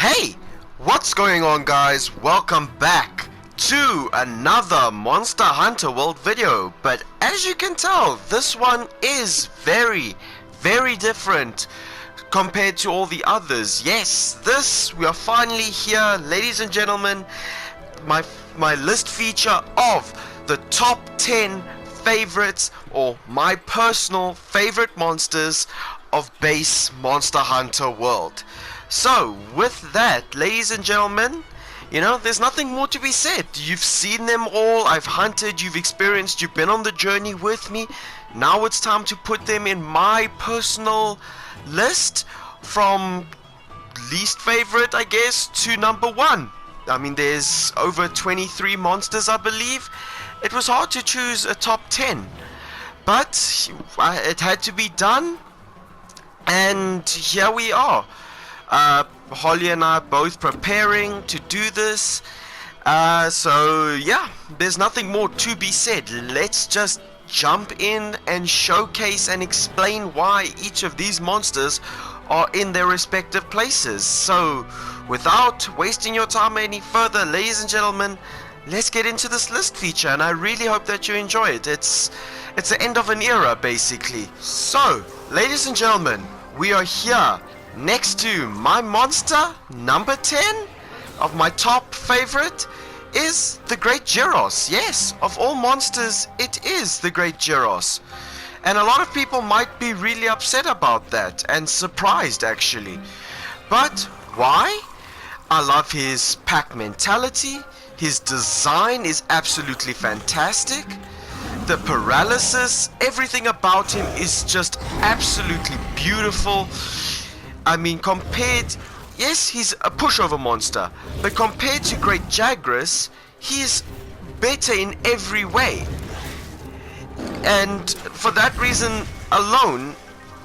Hey, what's going on, guys? Welcome back to another Monster Hunter World video. But as you can tell, this one is very different compared to all the others. Yes, we are finally here, ladies and gentlemen. My list feature of the top 10 favorites, or my personal favorite monsters of base Monster Hunter World. So with that, ladies and gentlemen, you know, there's nothing more to be said. You've seen them all, I've hunted, you've experienced, you've been on the journey with me. Now it's time to put them in my personal list from least favorite, I guess, to number one. I mean, there's over 23 monsters, I believe. It was hard to choose a top 10, but it had to be done, and here we are. Holly and I are both preparing to do this, so yeah, there's nothing more to be said. Let's just jump in and showcase and explain why each of these monsters are in their respective places. So without wasting your time any further, ladies and gentlemen, let's get into this list feature, and I really hope that you enjoy it. It's the end of an era, basically. So ladies and gentlemen, we are here next to my monster number 10 of my top favorite is the great Jarosz. Yes, of all monsters, it is the great Jarosz. And a lot of people might be really upset about that, and surprised actually. But why? I love his pack mentality. His design is absolutely fantastic. The paralysis, everything about him is just absolutely beautiful. I mean, yes, he's a pushover monster, but compared to Great Jarosz, he is better in every way. And for that reason alone,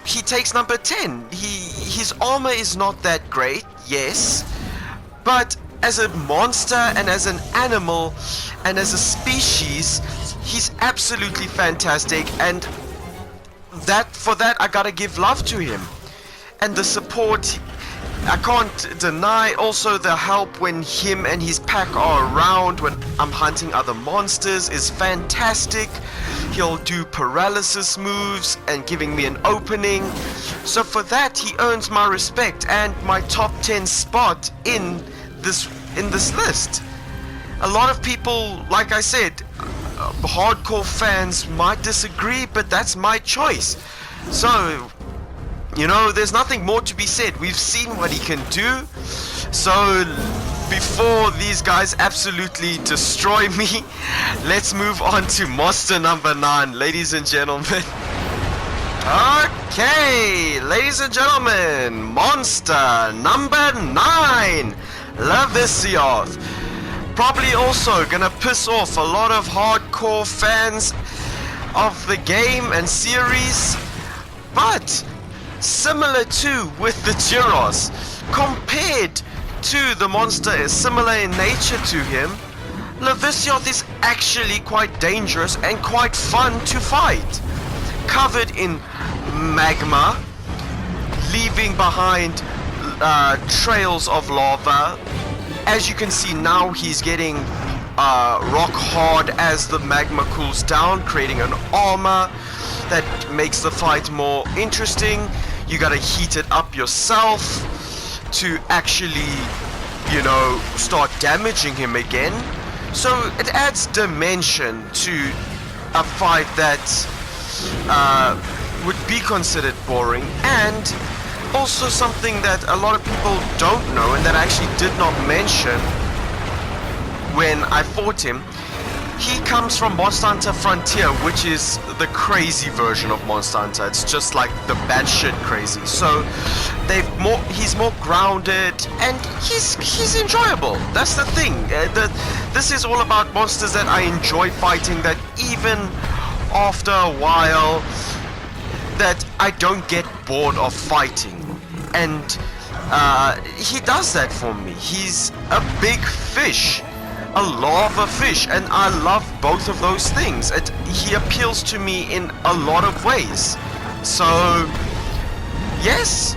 he takes number 10. His armor is not that great, yes, but as a monster and as an animal and as a species, he's absolutely fantastic, and for that I gotta give love to him. And the support, I can't deny. Also the help when him and his pack are around when I'm hunting other monsters is fantastic. He'll do paralysis moves and giving me an opening. So for that, he earns my respect and my top 10 spot in this list. A lot of people, like I said, hardcore fans might disagree, but that's my choice. So, you know, there's nothing more to be said. We've seen what he can do. So before these guys absolutely destroy me, let's move on to monster number 9, ladies and gentlemen. Okay, ladies and gentlemen, monster number 9. Leviathan. Probably also gonna piss off a lot of hardcore fans of the game and series, but similar to with the Jarosz, compared to the monster is similar in nature to him, Leviathan is actually quite dangerous and quite fun to fight. Covered in magma, leaving behind trails of lava. As you can see now, he's getting rock hard as the magma cools down, creating an armor that makes the fight more interesting. You gotta heat it up yourself to actually, you know, start damaging him again. So it adds dimension to a fight that would be considered boring, and also something that a lot of people don't know and that I actually did not mention when I fought him. He comes from Monster Hunter Frontier, which is the crazy version of Monster Hunter. It's just like the batshit crazy. So he's more grounded and he's enjoyable. That's the thing. This is all about monsters that I enjoy fighting, that even after a while that I don't get bored of fighting. And he does that for me. He's a big fish, a lava fish, and I love both of those things. He appeals to me in a lot of ways. So yes,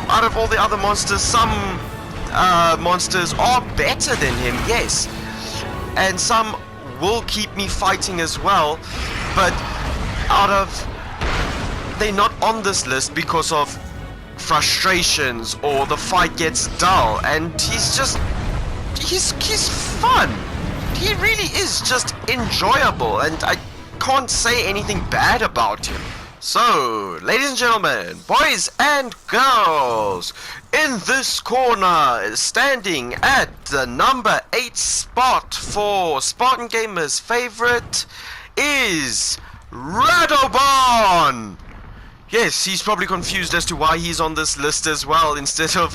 out of all the other monsters, some monsters are better than him, yes. And some will keep me fighting as well, but they're not on this list because of frustrations or the fight gets dull, and he's fun. He really is just enjoyable, and I can't say anything bad about him. So, ladies and gentlemen, boys and girls, in this corner, standing at the number 8 spot for Spartan Gamers' favorite, is Radu Barn. Yes, he's probably confused as to why he's on this list as well, instead of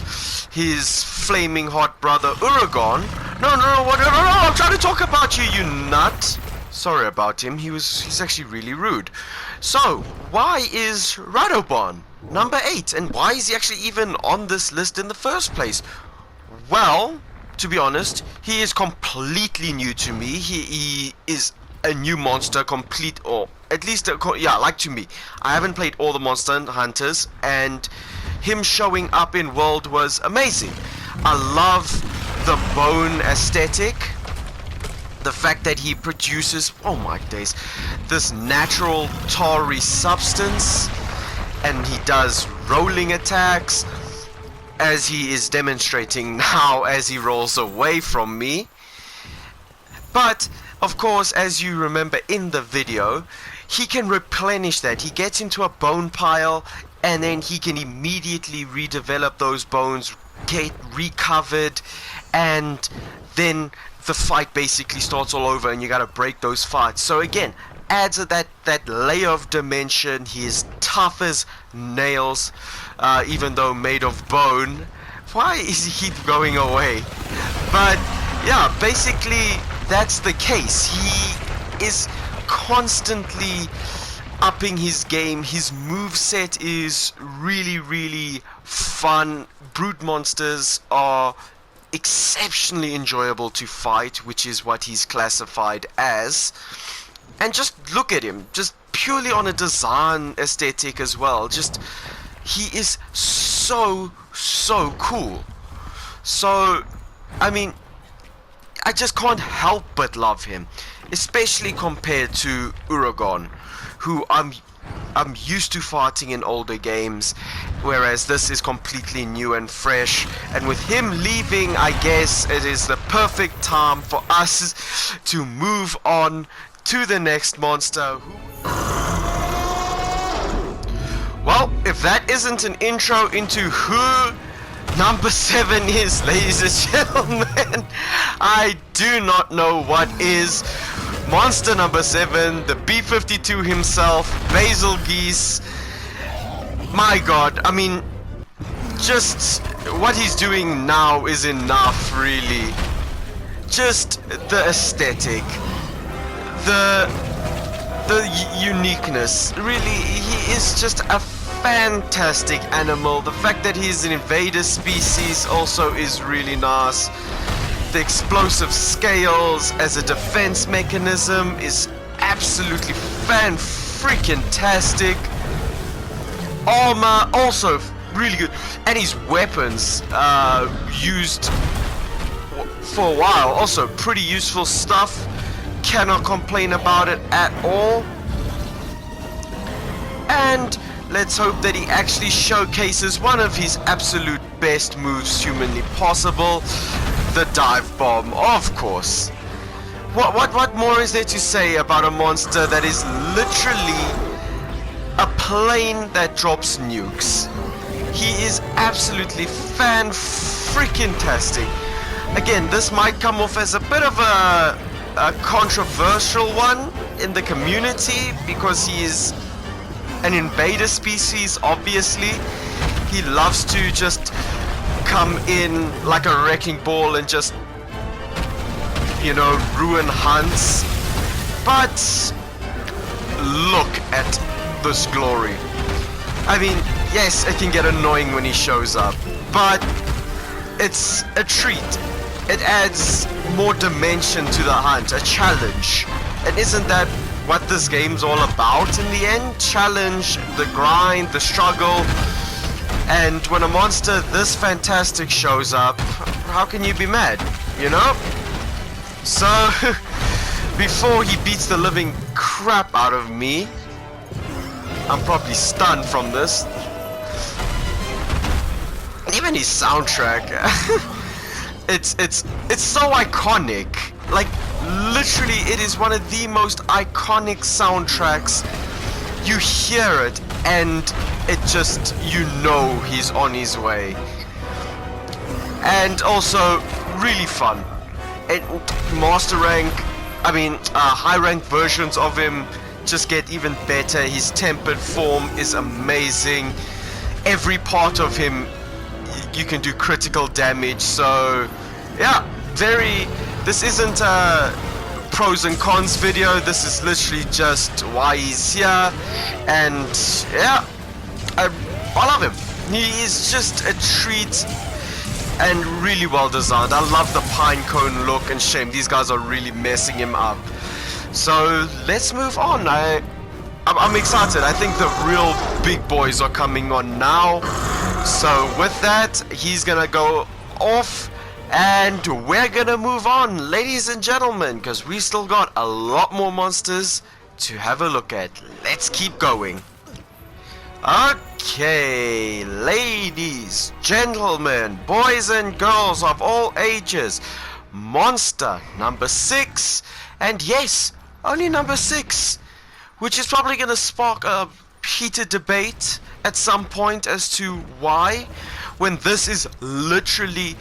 his flaming hot brother Uragon. No, I'm trying to talk about you, you nut. Sorry about him, he's actually really rude. So, why is Radu Barn number 8, and why is he actually even on this list in the first place? Well, to be honest, he is completely new to me. He is a new monster, or at least, like to me. I haven't played all the Monster Hunters, and him showing up in World was amazing. I love the bone aesthetic. The fact that he produces, oh my days, this natural tarry substance, and he does rolling attacks, as he is demonstrating now as he rolls away from me. But, of course, as you remember in the video, he can replenish that. He gets into a bone pile, and then he can immediately redevelop those bones, get recovered, and then the fight basically starts all over, and you gotta break those fights. So again, adds that layer of dimension. He is tough as nails, even though made of bone. Why is he keep going away? But yeah, basically that's the case. He is constantly upping his game. His moveset is really fun. Brute monsters are exceptionally enjoyable to fight, which is what he's classified as. And just look at him, just purely on a design aesthetic as well. Just, he is so cool. So, I mean, I just can't help but love him, especially compared to Uragon, who I'm used to fighting in older games, whereas this is completely new and fresh. And with him leaving, I guess it is the perfect time for us to move on to the next monster. Well, if that isn't an intro into who number 7 is, ladies and gentlemen, I do not know what is. Monster number 7, the B-52 himself, Basil Geese. My god, I mean, just what he's doing now is enough, really. Just the aesthetic, the uniqueness. Really, he is just a fantastic animal. The fact that he's an invader species also is really nice. The explosive scales as a defense mechanism is absolutely fan-freaking-tastic. Armor also really good, and his weapons used for a while also pretty useful stuff. Cannot complain about it at all. And let's hope that he actually showcases one of his absolute best moves humanly possible, the dive bomb, of course. What more is there to say about a monster that is literally a plane that drops nukes? He is absolutely fan-freaking-tastic. Again, this might come off as a bit of a controversial one in the community because he is an invader species, obviously. He loves to just come in like a wrecking ball and just, you know, ruin hunts. But look at this glory. I mean, yes, it can get annoying when he shows up, but it's a treat. It adds more dimension to the hunt, a challenge. And isn't that what this game's all about in the end? Challenge, the grind, the struggle. And when a monster this fantastic shows up, how can you be mad, you know? So, before he beats the living crap out of me, I'm probably stunned from this. Even his soundtrack, it's so iconic. Like, literally, it is one of the most iconic soundtracks. You hear it, and it just, you know he's on his way. And also, really fun. Master rank, high rank versions of him just get even better. His tempered form is amazing. Every part of him, you can do critical damage. So, yeah, this isn't a pros and cons video. This is literally just why he's here. And, yeah, I love him. He is just a treat. And really well designed. I love the pine cone look, and shame these guys are really messing him up. So let's move on. I'm excited. I think the real big boys are coming on now. So with that, he's gonna go off, and we're gonna move on, ladies and gentlemen, because we still got a lot more monsters to have a look at. Let's keep going. Okay, ladies, gentlemen, boys and girls of all ages, monster number 6, and yes, only number 6, which is probably going to spark a heated debate at some point as to why, when this is literally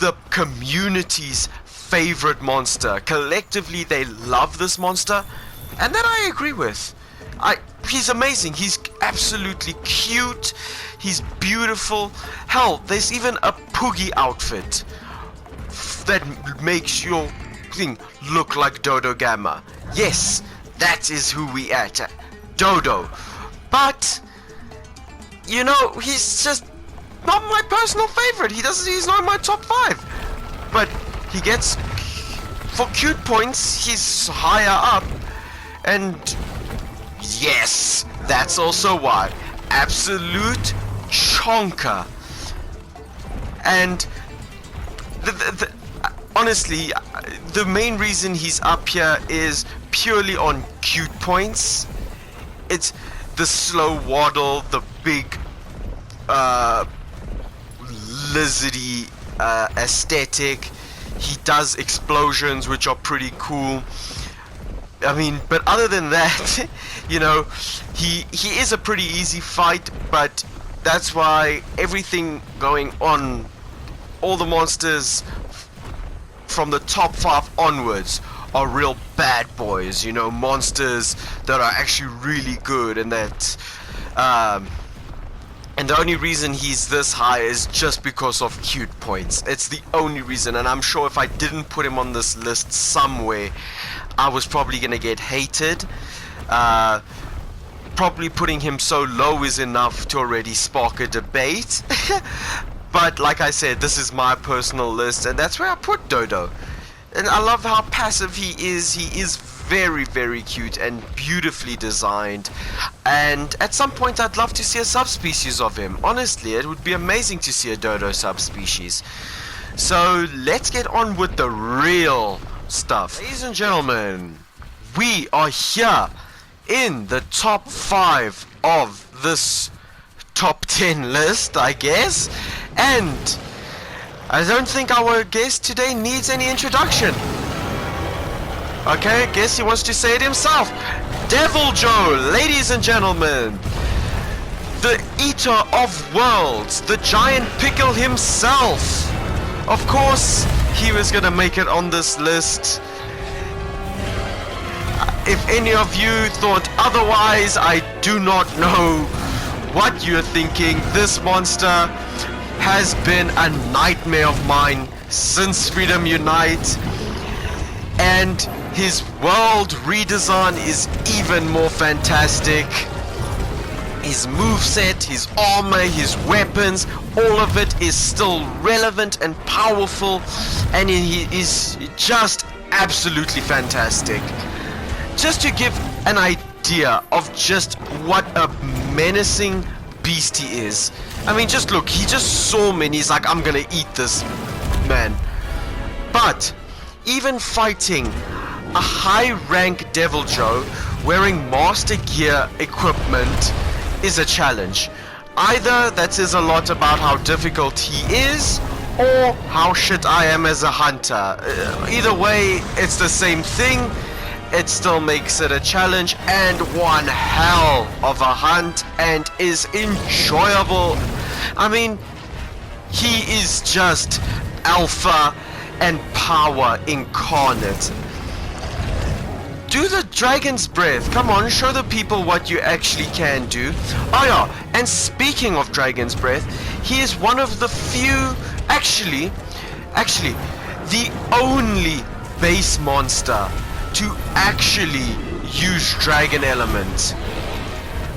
the community's favorite monster. Collectively, they love this monster, and that I agree with. He's amazing. He's absolutely cute. He's beautiful. Hell, there's even a Poogie outfit that makes your thing look like Dodo Gamma. Yes, that is who we at. Dodo. But, you know, he's just not my personal favorite. He's not in my top 5. But he gets, for cute points, he's higher up. And yes, that's also why. Absolute chonker. And honestly, the main reason he's up here is purely on cute points. It's the slow waddle, the big lizardy aesthetic. He does explosions, which are pretty cool. But other than that, you know, he is a pretty easy fight, but that's why everything going on, all the monsters from the top 5 onwards are real bad boys, you know, monsters that are actually really good, and that, and the only reason he's this high is just because of cute points. It's the only reason, and I'm sure if I didn't put him on this list somewhere, I was probably gonna get hated. Probably putting him so low is enough to already spark a debate. But like I said, this is my personal list, and that's where I put Dodo. And I love how passive he is. He is very, very cute and beautifully designed. And at some point I'd love to see a subspecies of him. Honestly, it would be amazing to see a Dodo subspecies. So let's get on with the real stuff. Ladies and gentlemen, we are here in the top 5 of this top 10 list, I guess. And I don't think our guest today needs any introduction. Okay, I guess he wants to say it himself. Deviljho, ladies and gentlemen. The eater of worlds, the giant pickle himself. Of course, he was gonna make it on this list. If any of you thought otherwise, I do not know what you're thinking. This monster has been a nightmare of mine since Freedom Unite, and his world redesign is even more fantastic. His moveset, his armor, his weapons, all of it is still relevant and powerful, and he is just absolutely fantastic. Just to give an idea of just what a menacing beast he is, I mean, just look, he just saw me and he's like, I'm gonna eat this man. But even fighting a high-rank Deviljho wearing master gear equipment is a challenge. Either that says a lot about how difficult he is, or how shit I am as a hunter. Either way, it's the same thing. It still makes it a challenge and one hell of a hunt, and is enjoyable. I mean, he is just alpha and power incarnate. Do the dragon's breath. Come on, show the people what you actually can do. Oh yeah, and speaking of dragon's breath, he is one of the few, actually, the only base monster to actually use dragon element,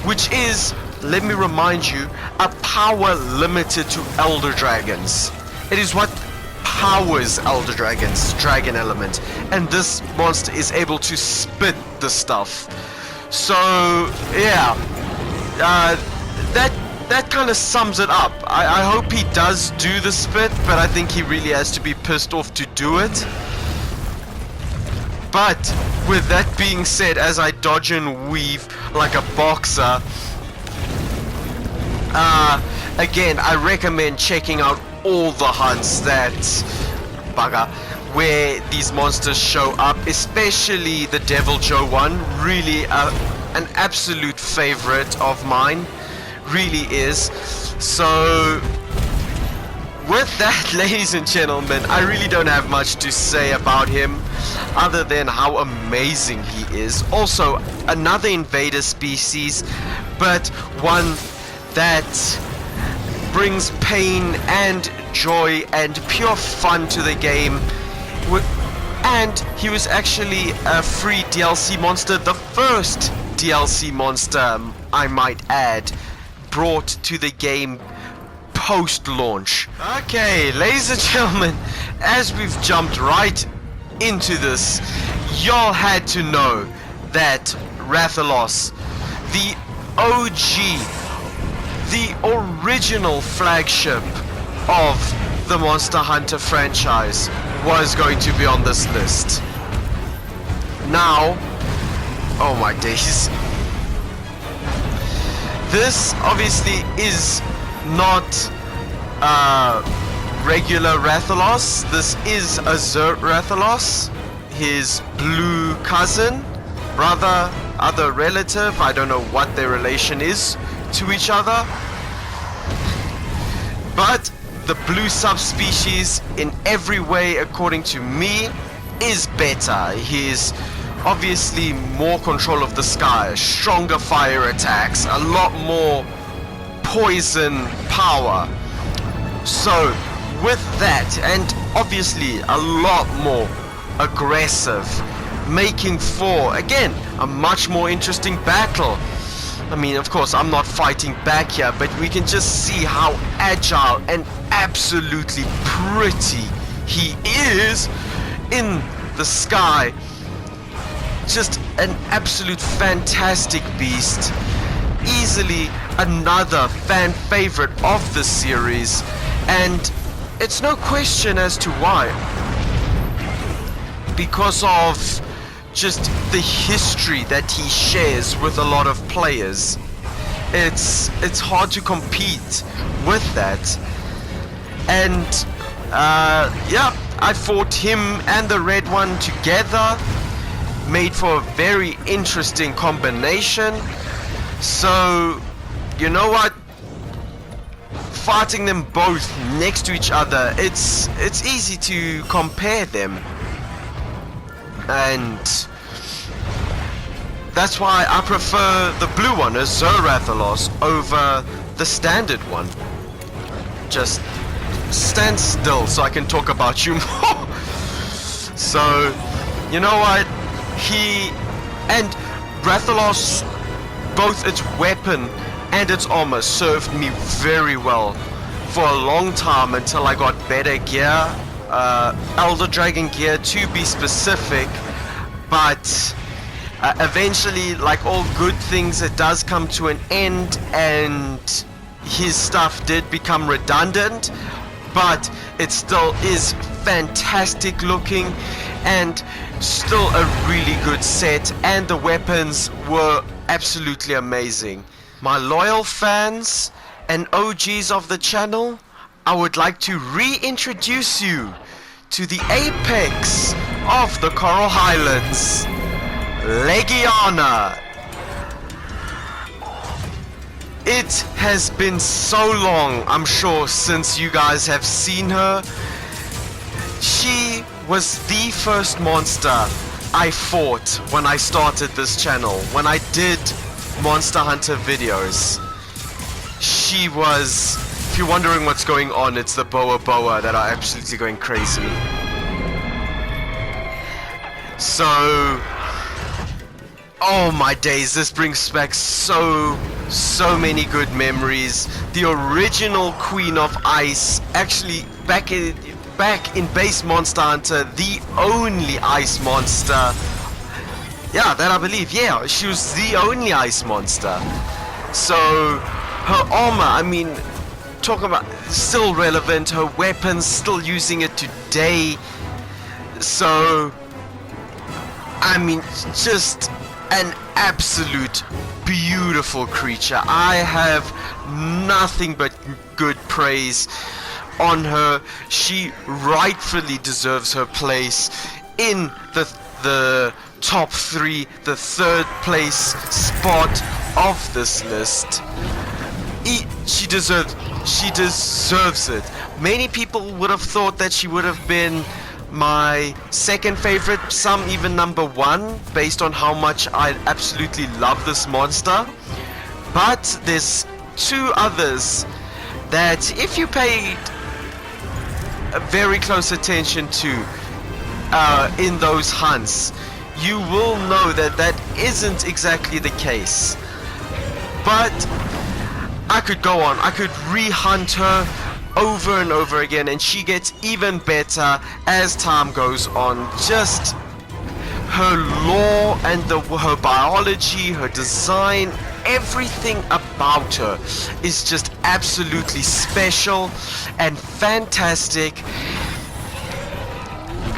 which is, let me remind you, a power limited to elder dragons. It is what powers elder dragons, dragon element, and this monster is able to spit the stuff. So yeah, that kind of sums it up. I hope he does do the spit, but I think he really has to be pissed off to do it. But with that being said, as I dodge and weave like a boxer, again, I recommend checking out all the hunts where these monsters show up, especially the Deviljho one. Really an absolute favorite of mine, really is. So with that, ladies and gentlemen, I really don't have much to say about him other than how amazing he is. Also, another invader species, but one that brings pain and joy and pure fun to the game. And he was actually a free DLC monster, the first DLC monster, I might add, brought to the game post-launch. Okay, ladies and gentlemen, as we've jumped right into this, y'all had to know that Rathalos, the OG, the original flagship of the Monster Hunter franchise, was going to be on this list. Now, oh my days, this obviously is not regular Rathalos. This is a Xur Rathalos, his blue cousin, brother, other relative. I don't know what their relation is to each other, but the blue subspecies in every way, according to me, is better. He's obviously more control of the sky, stronger fire attacks, a lot more poison power. So with that, and obviously a lot more aggressive, making for, again, a much more interesting battle. I mean, of course, I'm not fighting back here, but we can just see how agile and absolutely pretty he is in the sky. Just an absolute fantastic beast. Easily another fan favorite of the series, and it's no question as to why. Because of just the history that he shares with a lot of players. It's hard to compete with that. And yeah, I fought him and the red one together, made for a very interesting combination. So you know what, fighting them both next to each other, it's easy to compare them. And that's why I prefer the blue one, as Xur Rathalos, over the standard one. Just stand still so I can talk about you more. So, you know what? He and Rathalos, both its weapon and its armor, served me very well for a long time until I got better gear. Elder Dragon gear to be specific, but eventually, like all good things, it does come to an end, and his stuff did become redundant, but it still is fantastic looking and still a really good set, and the weapons were absolutely amazing. My loyal fans and OGs of the channel, I would like to reintroduce you to the apex of the Coral Highlands, Legiana. It has been so long, I'm sure, since you guys have seen her. She was the first monster I fought when I started this channel, when I did Monster Hunter videos. She was, if you're wondering what's going on, it's the boa that are absolutely going crazy. So, oh my days, this brings back so many good memories. The original Queen of Ice, actually back in base Monster Hunter, the only ice monster. Yeah, that I believe, yeah, she was the only ice monster. So, her armor, I mean, talk about still relevant, her weapons, still using it today. So, I mean, just an absolute beautiful creature. I have nothing but good praise on her. She rightfully deserves her place in the top 3, the 3rd place spot of this list. She deserves it. Many people would have thought that she would have been my 2nd favorite, some even number 1, based on how much I absolutely love this monster. But there's 2 others that, if you paid very close attention to in those hunts, you will know that that isn't exactly the case. But I could go on, I could re-hunt her over and over again, and she gets even better as time goes on. Just her lore and her biology, her design, everything about her is just absolutely special and fantastic.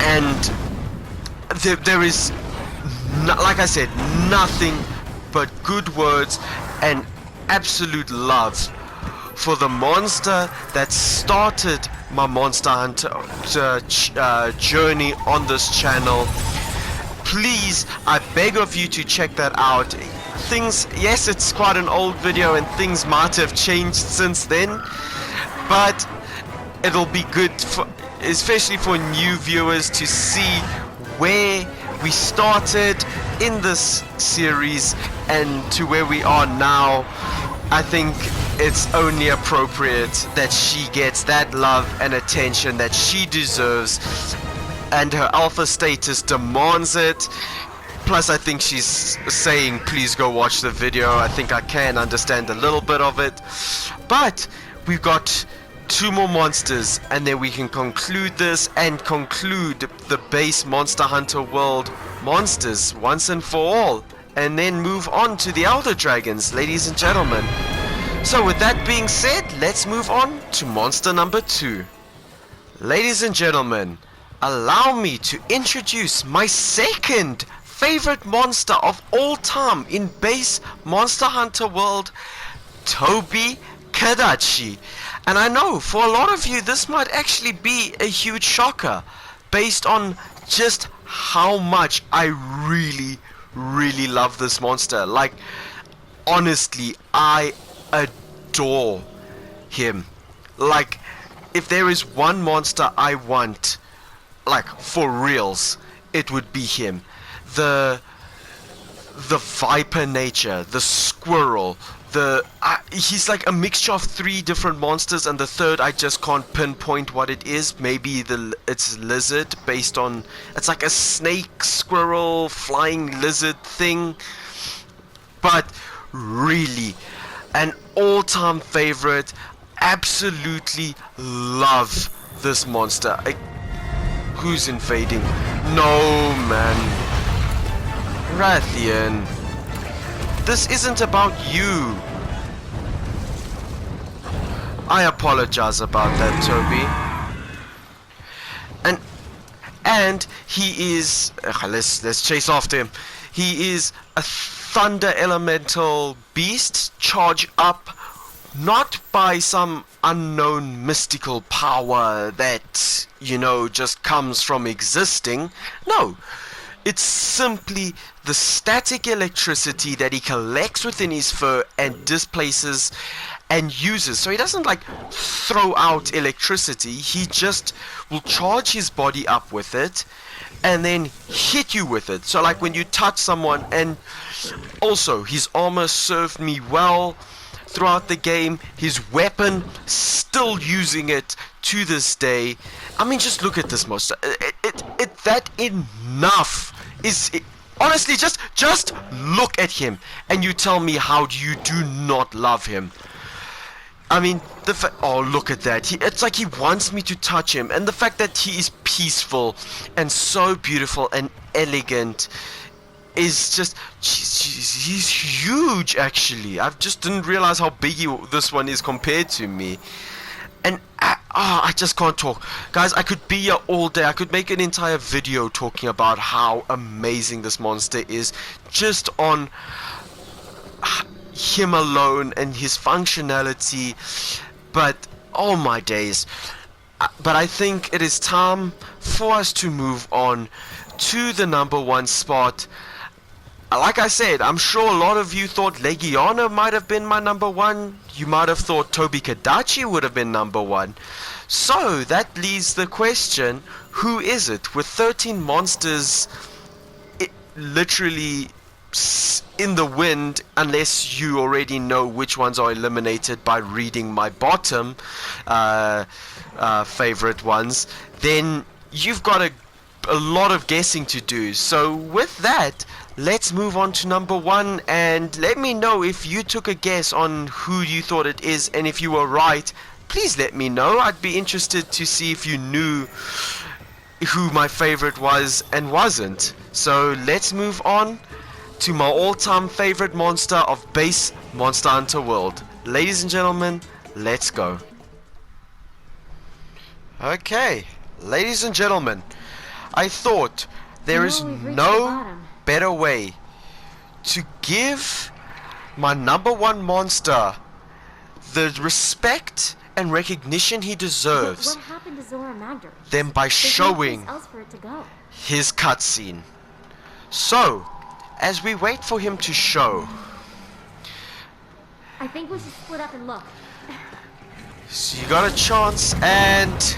And there is, like I said, nothing but good words and absolute love for the monster that started my Monster Hunter journey on this channel. Please, I beg of you to check that out. Things, yes, it's quite an old video and things might have changed since then, but it'll be good for, especially for new viewers, to see where we started in this series and to where we are now. I think it's only appropriate that she gets that love and attention that she deserves, and her alpha status demands it. Plus, I think she's saying, please go watch the video. I think I can understand a little bit of it. But we've got 2 more monsters, and then we can conclude this and conclude the base Monster Hunter World monsters once and for all, and then move on to the Elder Dragons, ladies and gentlemen. So with that being said, let's move on to monster number 2. Ladies and gentlemen, allow me to introduce my 2nd favorite monster of all time in base Monster Hunter World, Toby Kadachi. And I know for a lot of you this might actually be a huge shocker, based on just how much I really love this monster. Like, honestly, I adore him. Like, if there is one monster I want, like, for reals, it would be him. The viper nature, the squirrel, he's like a mixture of 3 different monsters, and the 3rd I just can't pinpoint what it is. Maybe it's lizard, based on, it's like a snake, squirrel, flying lizard thing. But really, an all-time favorite. Absolutely love this monster. Who's invading? No, man. Rathian, this isn't about you. I apologize about that, Toby. And he is... let's chase after him. He is a thunder elemental beast, charged up not by some unknown mystical power that, you know, just comes from existing. No, it's simply the static electricity that he collects within his fur and displaces and uses. So he doesn't like throw out electricity, he just will charge his body up with it and then hit you with it. So like when you touch someone, and also his armor served me well throughout the game, his weapon, still using it to this day. I mean, just look at this monster. That enough is it, honestly, just look at him and you tell me how you do not love him. I mean, oh, look at that. It's like he wants me to touch him. And the fact that he is peaceful and so beautiful and elegant is just... He's huge, actually. I just didn't realize how big this one is compared to me. And I just can't talk. Guys, I could be here all day. I could make an entire video talking about how amazing this monster is. Just on... him alone and his functionality, but oh my days. But I think it is time for us to move on to the number 1 spot. Like I said, I'm sure a lot of you thought Legiana might have been my number 1. You might have thought Toby Kadachi would have been number 1. So that leaves the question, who is it? With 13 monsters literally in the wind, unless you already know which ones are eliminated by reading my bottom favorite ones, then you've got a lot of guessing to do. So with that, let's move on to number 1, and let me know if you took a guess on who you thought it is, and if you were right, please let me know. I'd be interested to see if you knew who my favorite was and wasn't. So let's move on to my all-time favorite monster of base Monster Hunter World. Ladies and gentlemen, let's go. Okay, ladies and gentlemen, I thought there is no better way to give my number 1 monster the respect and recognition he deserves what happened to Zora Magdaros? than by showing his cutscene. So, as we wait for him to show, I think we should split up and look. so you got a chance, and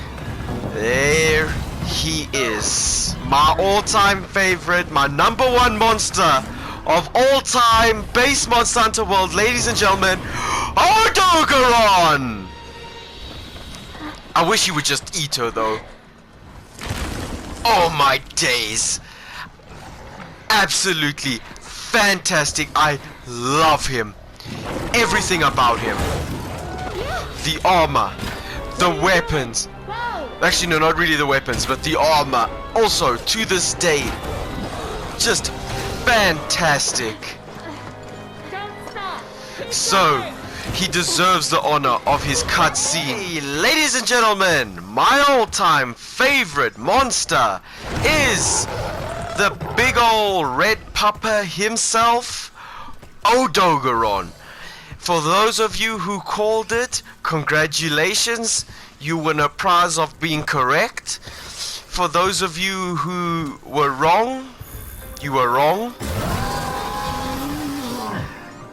there he is. My all-time favorite, my number 1 monster of all time, base Monster Hunter World, ladies and gentlemen, Odogaron! I wish he would just eat her though. Oh my days. Absolutely fantastic. I love him. Everything about him. The armor, the weapons. Actually, no, not really the weapons, but the armor. Also, to this day, just fantastic. So, he deserves the honor of his cutscene. Hey, ladies and gentlemen, my all-time favorite monster is the big ol' red pupper himself, Odogaron. For those of you who called it, congratulations, you win a prize of being correct. For those of you who were wrong, you were wrong.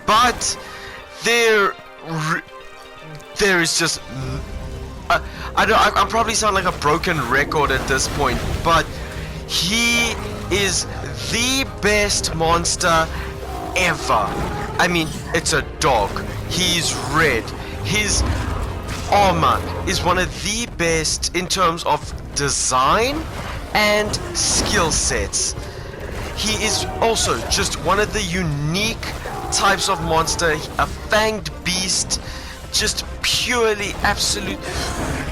But there is just... I probably sound like a broken record at this point, but he is the best monster ever. I mean, it's a dog. He's red. His armor is one of the best in terms of design and skill sets. He is also just one of the unique types of monster, a fanged beast, just purely absolute.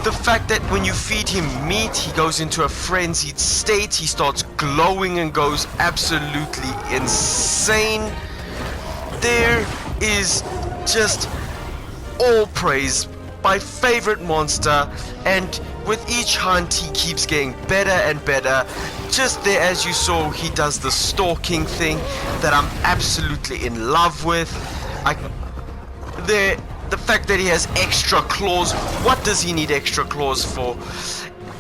The fact that when you feed him meat, he goes into a frenzied state, he starts glowing and goes absolutely insane. There is just all praise my favorite monster, and with each hunt he keeps getting better and better. Just there, as you saw, he does the stalking thing that I'm absolutely in love with. The fact that he has extra claws. What does he need extra claws for?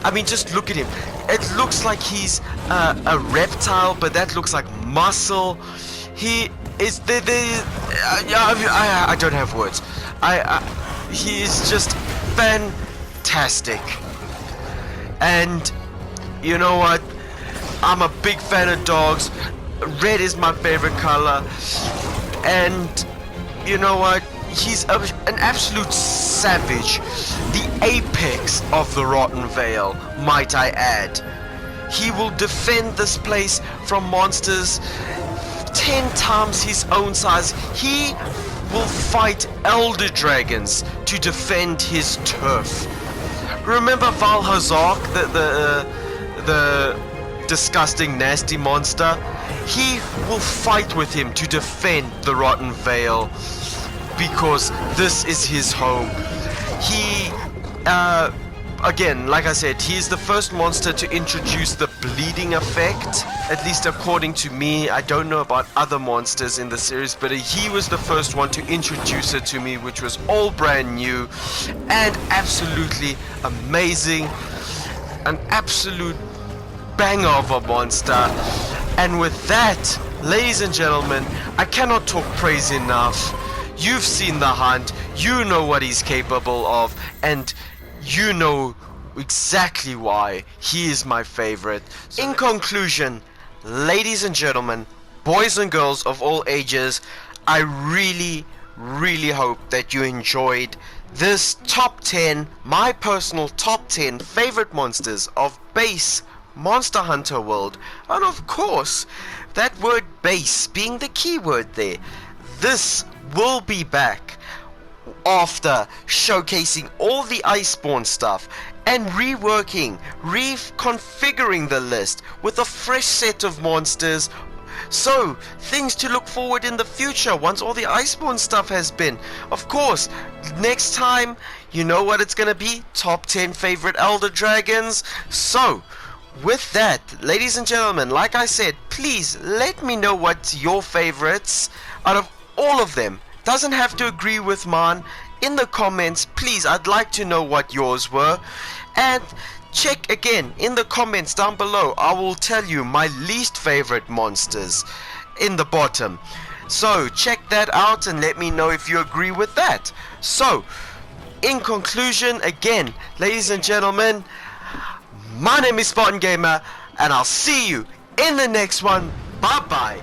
I mean, just look at him. It looks like he's a reptile, but that looks like muscle. He is I don't have words. He is just fantastic. And you know what? I'm a big fan of dogs. Red is my favorite color. And you know what? He's an absolute savage. The apex of the Rotten Vale, might I add. He will defend this place from monsters 10 times his own size. He will fight elder dragons to defend his turf. Remember Valhazark, the disgusting, nasty monster? He will fight with him to defend the Rotten Vale, because this is his home. He, again, like I said, he is the first monster to introduce the bleeding effect, at least according to me. I don't know about other monsters in the series, but he was the first one to introduce it to me, which was all brand new and absolutely amazing. An absolute banger of a monster. And with that, ladies and gentlemen, I cannot talk praise enough. You've seen the hunt, you know what he's capable of, and you know exactly why he is my favorite. In conclusion, ladies and gentlemen, boys and girls of all ages, I really hope that you enjoyed this top 10, my personal top 10 favorite monsters of base Monster Hunter World. And of course, that word base being the key word there. This will be back after showcasing all the Iceborne stuff and reworking, reconfiguring the list with a fresh set of monsters. So, things to look forward in the future once all the Iceborne stuff has been. Of course, next time, you know what it's gonna be? Top 10 favorite Elder Dragons. So, with that, ladies and gentlemen, like I said, please let me know what's your favorites out of all of them. Doesn't have to agree with mine. In the comments, please, I'd like to know what yours were. And check again in the comments down below. I will tell you my least favorite monsters in the bottom. So check that out and let me know if you agree with that. So, in conclusion, again, ladies and gentlemen, my name is Spartan Gamer, and I'll see you in the next one. Bye bye.